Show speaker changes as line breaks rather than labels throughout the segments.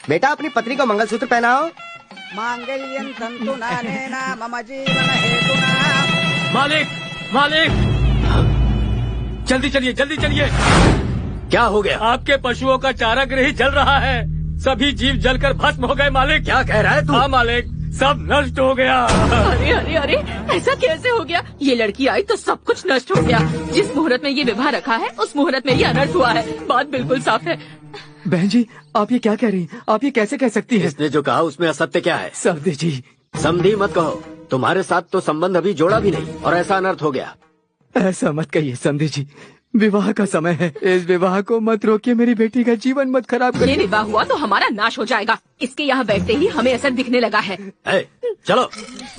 बेटा अपनी पत्नी को मंगलसूत्र पहनाओ।
मांगल्यं तन्तुनानेन मम जीवन हेतुना।
मालिक, मालिक, जल्दी चलिए, जल्दी चलिए।
क्या हो गया?
आपके पशुओं का चारा गृह जल रहा है। सभी जीव जलकर भस्म हो गए मालिक।
क्या कह रहा है तू?
हाँ मालिक, सब नष्ट हो गया।
अरे अरे अरे, ऐसा कैसे हो गया? ये लड़की आई तो सब कुछ नष्ट हो गया। जिस मुहूर्त में ये विवाह रखा है उस मुहूर्त में ये अनर्थ हुआ है। बात बिल्कुल साफ है।
बहन जी, आप ये क्या कह रही हैं? आप ये कैसे कह सकती हैं?
इसने जो कहा उसमें असत्य क्या है?
समधी जी,
समधी मत कहो। तुम्हारे साथ तो संबंध अभी जोड़ा भी नहीं और ऐसा अनर्थ हो गया।
ऐसा मत कहिए समधी जी, विवाह का समय है। इस विवाह को मत रोकिए, मेरी बेटी का जीवन मत खराब
ये
करिए।
विवाह हुआ तो हमारा नाश हो जाएगा। इसके यहाँ बैठते ही हमें असर दिखने लगा है।
चलो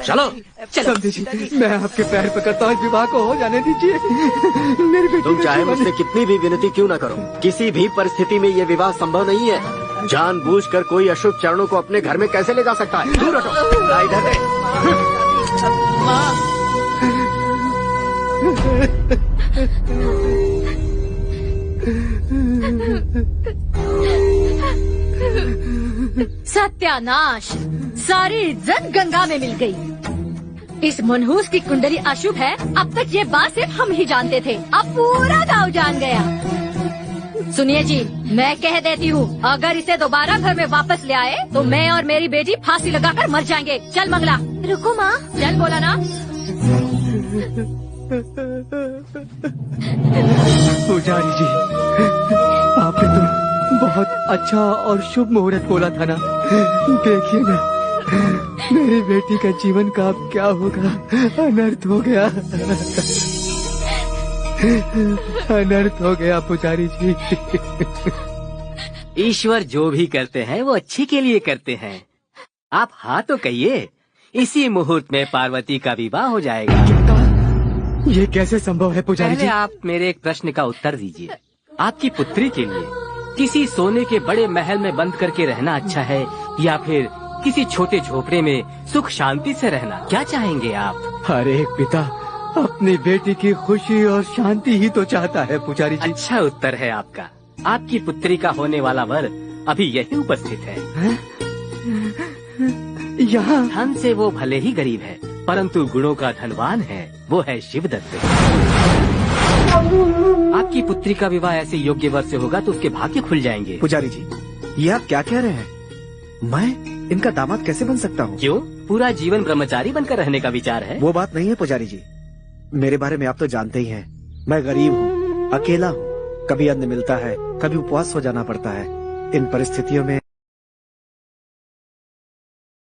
चलो।
चलो
समधी जी, मैं आपके पैर पकड़ता हूँ, इस विवाह को हो जाने दीजिए। मेरी बेटी
तुम
का
चाहे
जीवन-
मुझसे कितनी भी विनती क्यों न करो, किसी भी परिस्थिति में ये विवाह संभव नहीं है। जानबूझकर कोई अशुभ चरणों को अपने घर में कैसे ले जा सकता है? दूर हटो। ला इधर
सत्यानाश, सारी इज्जत गंगा में मिल गई। इस मनहूस की कुंडली अशुभ है। अब तक ये बात सिर्फ हम ही जानते थे, अब पूरा गांव जान गया। सुनिए जी, मैं कह देती हूँ, अगर इसे दोबारा घर में वापस ले आए तो मैं और मेरी बेटी फांसी लगाकर मर जाएंगे। चल मंगला। रुको माँ। चल बोला ना।
पुजारी जी, आपने तो बहुत अच्छा और शुभ मुहूर्त बोला था ना। देखिए ना, मेरी बेटी का जीवन का अब क्या होगा? अनर्थ हो गया, अनर्थ हो गया पुजारी जी।
ईश्वर जो भी करते हैं वो अच्छे के लिए करते हैं। आप हाँ तो कहिए, इसी मुहूर्त में पार्वती का विवाह हो जाएगा।
ये कैसे संभव है पुजारी
पहले
जी?
आप मेरे एक प्रश्न का उत्तर दीजिए। आपकी पुत्री के लिए किसी सोने के बड़े महल में बंद करके रहना अच्छा है या फिर किसी छोटे झोपड़े में सुख शांति से रहना? क्या चाहेंगे आप?
हर एक पिता अपनी बेटी की खुशी और शांति ही तो चाहता है पुजारी जी।
अच्छा उत्तर है आपका। आपकी पुत्री का होने वाला वर अभी यही उपस्थित है।
यहाँ
धन से वो भले ही गरीब है, परंतु गुणों का धनवान है। वो है शिवदत्त। आपकी पुत्री का विवाह ऐसे योग्य वर से होगा तो उसके भाग्य खुल जाएंगे।
पुजारी जी, ये आप क्या कह रहे हैं? मैं इनका दामाद कैसे बन सकता हूँ?
क्यों? पूरा जीवन ब्रह्मचारी बनकर रहने का विचार है?
वो बात नहीं है पुजारी जी। मेरे बारे में आप तो जानते ही हैं। मैं गरीब हूँ, अकेला हूँ। कभी अन्न मिलता है, कभी उपवास हो जाना पड़ता है। इन परिस्थितियों में